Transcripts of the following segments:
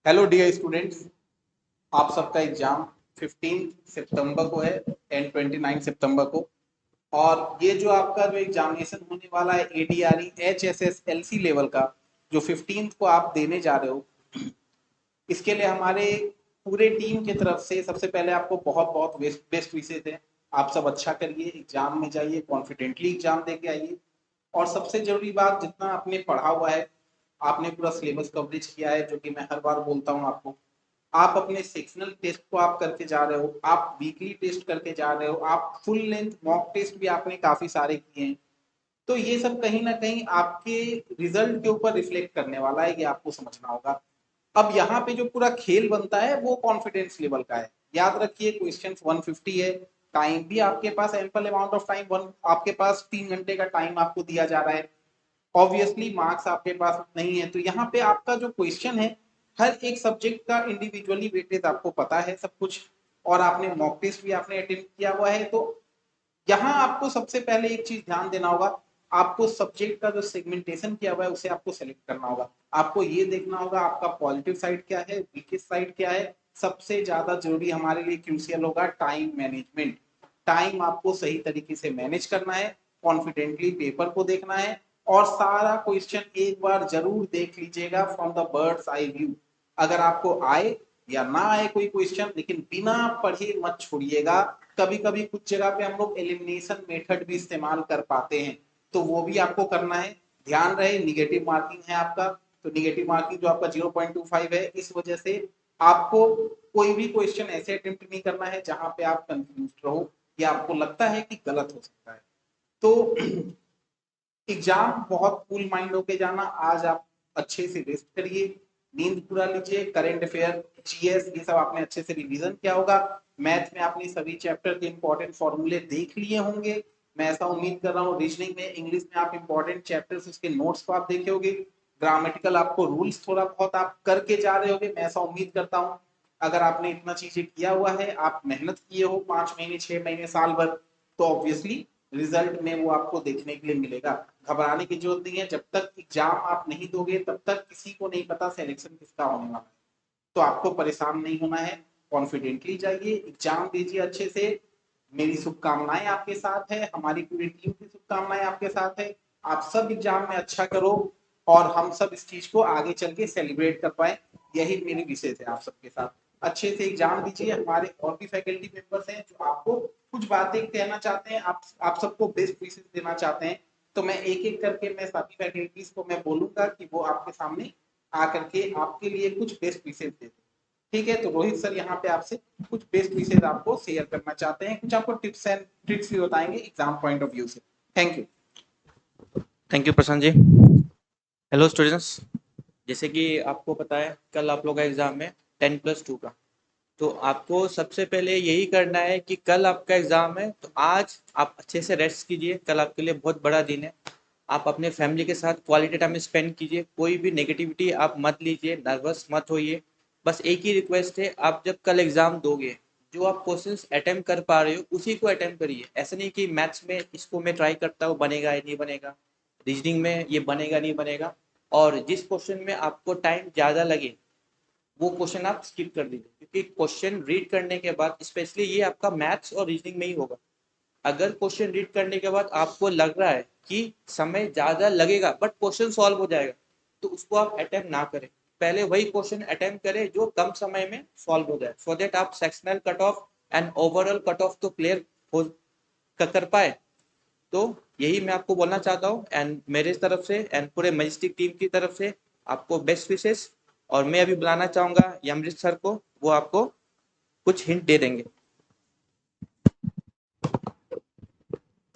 Hello dear students, आप सबका exam 15 सितंबर को है एंड 29 सितंबर को। और ये जो आपका जो एग्जामिनेशन होने वाला है एडीआरई HSS LC लेवल का, जो 15 को आप देने जा रहे हो, इसके लिए हमारे पूरे टीम की तरफ से सबसे पहले आपको बहुत बहुत बेस्ट विशेष है। आप सब अच्छा करिए, एग्जाम में जाइए, कॉन्फिडेंटली एग्जाम दे के आइए। और सबसे जरूरी बात, जितना आपने पढ़ा हुआ है, आपने पूरा सिलेबस कवरेज किया है, जो कि मैं हर बार बोलता हूँ आपको। आप अपने सेक्शनल टेस्ट को आप करके जा रहे हो, आप वीकली टेस्ट करके जा रहे हो, आप फुल लेंथ मॉक टेस्ट भी आपने काफी सारे किए हैं। तो ये सब कहीं ना कहीं आपके रिजल्ट के ऊपर रिफ्लेक्ट करने वाला है, ये आपको समझना होगा। अब यहाँ पे जो पूरा खेल बनता है वो कॉन्फिडेंस लेवल का है। याद रखिए, क्वेश्चन 150 है, टाइम भी आपके पास ample amount of time, one आपके पास 3 घंटे का टाइम आपको दिया जा रहा है। ऑब्वियसली मार्क्स आपके पास नहीं है, तो यहाँ पे आपका जो क्वेश्चन है, हर एक सब्जेक्ट का इंडिविजुअली वेटेज आपको पता है सब कुछ। और आपने मॉक टेस्ट भी आपने अटेम्प्ट किया हुआ है। तो यहाँ आपको सबसे पहले एक चीज ध्यान देना होगा, आपको सब्जेक्ट का जो सेगमेंटेशन किया हुआ है उसे आपको सेलेक्ट करना होगा। आपको ये देखना होगा आपका पॉजिटिव साइड क्या है, वीकेस्ट साइड क्या है। सबसे ज्यादा जरूरी हमारे लिए क्रूशियल होगा टाइम मैनेजमेंट। टाइम आपको सही तरीके से मैनेज करना है, कॉन्फिडेंटली पेपर को देखना है। और सारा क्वेश्चन एक बार जरूर देख लीजिएगा from the birds eye view. अगर आपको आए या ना आए कोई क्वेश्चन, लेकिन बिना पढ़े मत छोड़िएगा। कभी कभी कुछ जगह पे हम लोग एलिमिनेशन मेथड भी इस्तेमाल कर पाते हैं, तो वो भी आपको करना है। ध्यान रहे, निगेटिव मार्किंग है आपका, तो निगेटिव मार्किंग जो आपका 0.25 है, इस वजह से आपको कोई भी क्वेश्चन ऐसे अटेम्प्ट नहीं करना है जहां पे आप कंफ्यूज रहो या आपको लगता है कि गलत हो सकता है। तो एग्जाम बहुत कूल माइंड होके जाना। आज आप अच्छे से रेस्ट करिए, नींद पूरा लीजिए, करंट अफेयर, जीएस, ये सब आपने अच्छे से रिवीजन किया होगा। मैथ में आपने सभी चैप्टर के इंपॉर्टेंट फॉर्मूले देख लिए होंगे, मैं ऐसा उम्मीद कर रहा हूँ। रीजनिंग में, इंग्लिश में आप इंपॉर्टेंट चैप्टर्स, उसके नोट्स को आप देखे होंगे। ग्रामेटिकल आपको रूल्स थोड़ा बहुत आप करके जा रहे होंगे, मैं ऐसा उम्मीद करता हूँ। अगर आपने इतना चीजें किया हुआ है, आप मेहनत किए हो 5 महीने 6 महीने साल भर, तो ऑब्वियसली रिजल्ट में वो आपको देखने के लिए मिलेगा। घबराने की जरूरत नहीं है, जब तक एग्जाम आप नहीं दोगे तब तक किसी को नहीं पता सिलेक्शन किसका होने वाला है। तो आपको परेशान नहीं होना है, कॉन्फिडेंटली जाइए, एग्जाम दीजिए अच्छे से। मेरी शुभकामनाएं आपके साथ है, हमारी पूरी टीम की शुभकामनाएं आपके साथ है। आप सब एग्जाम में अच्छा करो और हम सब इस चीज को आगे चल के सेलिब्रेट कर पाए, यही मेरी विशेष है आप सबके साथ। अच्छे से एग्जाम दीजिए। हमारे और भी फैकल्टी मेंबर्स हैं जो आपको कुछ बातें कहना चाहते हैं, आप सबको बेस्ट विशेष देना चाहते हैं। तो मैं एक एक करके मैं सभी फैकल्टीज को मैं बोलूंगा कि वो आपके सामने आकर के आपके लिए कुछ बेस्ट विशेष दे। ठीक है, तो रोहित सर यहाँ पे आपसे कुछ बेस्ट विशेष आपको शेयर करना चाहते हैं, कुछ आपको टिप्स एंड ट्रिक्स भी बताएंगे एग्जाम पॉइंट ऑफ व्यू से। Thank you. Thank you Prashant ji. Hello students, जैसे कि आपको पता है कल आप लोग का एग्ज़ाम है 10+2 का। तो आपको सबसे पहले यही करना है कि कल आपका एग्ज़ाम है तो आज आप अच्छे से रेस्ट कीजिए। कल आपके लिए बहुत बड़ा दिन है। आप अपने फैमिली के साथ क्वालिटी टाइम स्पेंड कीजिए। कोई भी नेगेटिविटी आप मत लीजिए, नर्वस मत होइए। बस एक ही रिक्वेस्ट है, आप जब कल एग्ज़ाम दोगे, जो आप क्वेश्चंस अटेम्प्ट कर पा रहे हो उसी को अटेम्प्ट करिए। ऐसा नहीं कि मैथ्स में इसको मैं ट्राई करता हूँ, बनेगा या नहीं बनेगा, रीजनिंग में ये बनेगा नहीं बनेगा। और जिस क्वेश्चन में आपको टाइम ज़्यादा लगे वो क्वेश्चन आप स्किप कर दीजिए, क्योंकि क्वेश्चन रीड करने के बाद, स्पेशली ये आपका मैथ्स और रीजनिंग में ही होगा, अगर क्वेश्चन रीड करने के बाद आपको लग रहा है कि समय ज़्यादा लगेगा बट क्वेश्चन सॉल्व हो जाएगा, तो उसको आप अटेम्प्ट ना करें। पहले वही क्वेश्चन अटेम्प्ट करें जो कम समय में सॉल्व हो जाए, सो दैट आप sectional cut off and overall cut off तो क्लियर हो कर पाए। तो यही मैं आपको बोलना चाहता हूँ, एंड मेरे तरफ से एंड पूरे मैजिस्टिक टीम की तरफ से आपको बेस्ट विशेष। और मैं अभी बुलाना चाहूँगा यमृत सर को, वो आपको कुछ हिंट दे देंगे।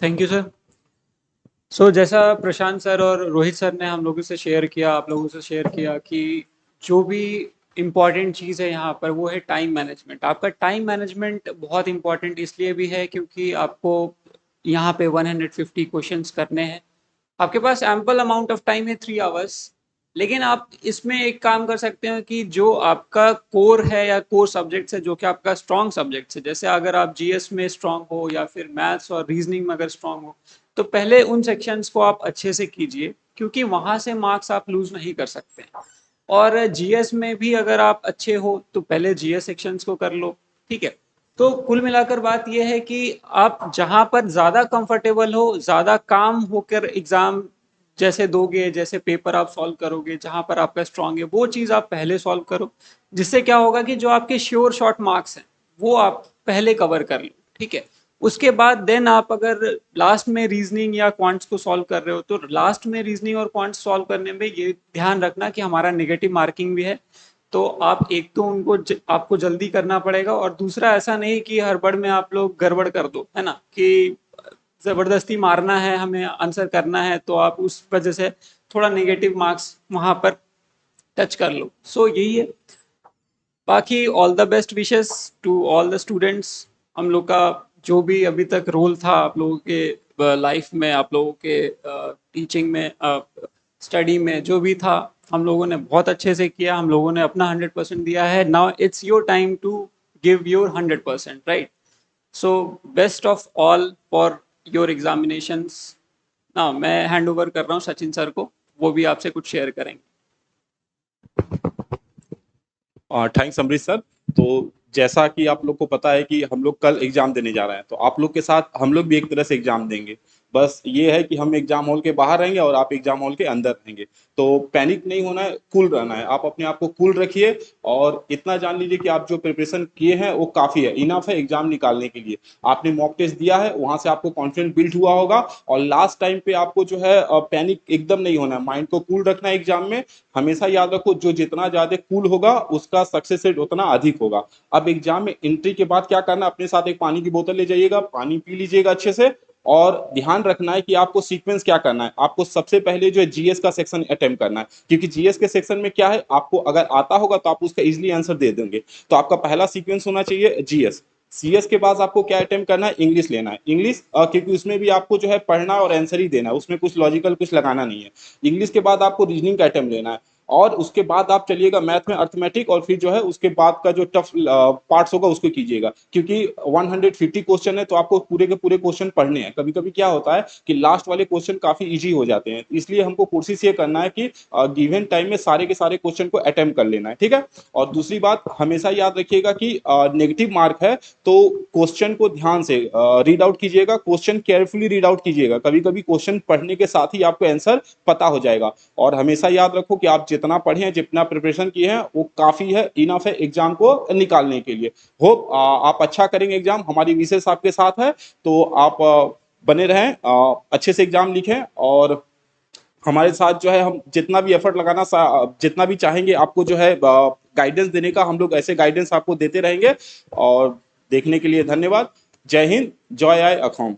Thank you sir. जैसा प्रशांत सर और रोहित सर ने हम लोगों से शेयर किया, आप लोगों से शेयर किया कि जो भी इम्पॉर्टेंट चीज़ है यहाँ पर वो है टाइम मैनेजमेंट। आपका टाइम मैनेजमेंट बहुत इम्पॉर्टेंट इसलिए भी है क्योंकि आपको यहाँ पे 150 क्वेश्चंस करने हैं। आपके पास एम्पल अमाउंट ऑफ टाइम है 3 आवर्स। लेकिन आप इसमें एक काम कर सकते हैं कि जो आपका कोर है या कोर सब्जेक्ट्स है, जो कि आपका स्ट्रॉन्ग सब्जेक्ट्स है, जैसे अगर आप जीएस में स्ट्रॉन्ग हो या फिर मैथ्स और रीजनिंग में अगर स्ट्रॉन्ग हो, तो पहले उन सेक्शंस को आप अच्छे से कीजिए, क्योंकि वहां से मार्क्स आप लूज नहीं कर सकते हैं। और जीएस में भी अगर आप अच्छे हो तो पहले जीएस सेक्शंस को कर लो, ठीक है। तो कुल मिलाकर बात यह है कि आप जहां पर ज़्यादा कंफर्टेबल हो, ज़्यादा काम होकर एग्ज़ाम जैसे दोगे, जैसे पेपर आप सॉल्व करोगे, जहां पर आपका स्ट्रांग है वो चीज़ आप पहले सॉल्व करो, जिससे क्या होगा कि जो आपके श्योर शॉर्ट मार्क्स हैं वो आप पहले कवर कर लो, ठीक है। उसके बाद देन आप अगर लास्ट में रीजनिंग या क्वांट्स को सॉल्व कर रहे हो तो लास्ट में रीजनिंग और क्वांट्स सॉल्व करने में ये ध्यान रखना कि हमारा नेगेटिव मार्किंग भी है, तो आप एक तो उनको आपको जल्दी करना पड़ेगा, और दूसरा ऐसा नहीं कि हड़बड़ में आप लोग गड़बड़ कर दो, है ना, कि जबरदस्ती मारना है, हमें आंसर करना है, तो आप उस वजह से थोड़ा नेगेटिव मार्क्स वहां पर टच कर लो। सो यही है। बाकी all the best wishes to all the students. हम लोग का जो भी अभी तक रोल था आप लोगों के लाइफ में, आप लोगों के टीचिंग में, स्टडी में जो भी था, हम लोगों ने बहुत अच्छे से किया, हम लोगों ने अपना 100% दिया है। Now it's your time to give your 100%, right? So best of all for your examinations. ना मैं हैंड ओवर कर रहा हूँ सचिन सर को, वो भी आपसे कुछ शेयर करेंगे। Thanks Amrish sir. तो जैसा कि आप लोग को पता है कि हम लोग कल एग्जाम देने जा रहे हैं, तो आप लोग के साथ हम लोग भी एक तरह से एग्जाम देंगे। बस ये है कि हम एग्जाम हॉल के बाहर रहेंगे और आप एग्जाम हॉल के अंदर रहेंगे। तो पैनिक नहीं होना है, कूल रहना है। आप अपने आप को कूल रखिए और इतना जान लीजिए कि आप जो प्रिपरेशन किए हैं वो काफी है, इनफ है एग्जाम निकालने के लिए। आपने मॉक टेस्ट दिया है, वहां से आपको कॉन्फिडेंस बिल्ड हुआ होगा, और लास्ट टाइम पे आपको जो है पैनिक एकदम नहीं होना है, माइंड को कूल रखना है एग्जाम में। हमेशा याद रखो, जो जितना ज्यादा कूल होगा उसका सक्सेस रेट उतना अधिक होगा। अब एग्जाम में एंट्री के बाद क्या करना, अपने साथ एक पानी की बोतल ले जाइएगा, पानी पी लीजिएगा अच्छे से, और ध्यान रखना है कि आपको सीक्वेंस क्या करना है। आपको सबसे पहले जो है जीएस का सेक्शन अटेम्प्ट करना है, क्योंकि जीएस के सेक्शन में क्या है, आपको अगर आता होगा तो आप उसका इजीली आंसर दे देंगे। तो आपका पहला सीक्वेंस होना चाहिए जीएस। सीएस के बाद आपको क्या अटेम्प्ट करना है, इंग्लिश लेना है। इंग्लिश क्योंकि उसमें भी आपको जो है पढ़ना और आंसर ही देना है, उसमें कुछ लॉजिकल कुछ लगाना नहीं है। इंग्लिश के बाद आपको रीजनिंग का अटेम्प्ट लेना है, और उसके बाद आप चलिएगा मैथ में अर्थमेटिक, और फिर जो है उसके बाद का जो टफ पार्ट्स होगा उसको कीजिएगा, क्योंकि 150 क्वेश्चन है तो आपको पूरे के पूरे क्वेश्चन पढ़ने हैं। कभी कभी क्या होता है कि लास्ट वाले क्वेश्चन काफी इजी हो जाते हैं, इसलिए हमको कोशिश ये करना है कि गिवन टाइम में सारे के सारे क्वेश्चन को अटेम्प्ट कर लेना है, ठीक है। और दूसरी बात हमेशा याद रखिएगा कि नेगेटिव मार्क है तो क्वेश्चन को ध्यान से रीड आउट कीजिएगा, क्वेश्चन केयरफुली रीड आउट कीजिएगा। कभी कभी क्वेश्चन पढ़ने के साथ ही आपको आंसर पता हो जाएगा। और हमेशा याद रखो कि आप जितना पढ़े हैं, जितना प्रिपरेशन किए हैं, वो काफी है, इनफ है एग्जाम को निकालने के लिए। होप आप अच्छा करेंगे एग्जाम, हमारी विशेष आपके साथ है। तो आप बने रहें, अच्छे से एग्जाम लिखें, और हमारे साथ जो है हम जितना भी एफर्ट लगाना, जितना भी चाहेंगे आपको जो है गाइडेंस देने का, हम लोग ऐसे गाइडेंस आपको देते रहेंगे। और देखने के लिए धन्यवाद। जय हिंद, जय आय अखौम।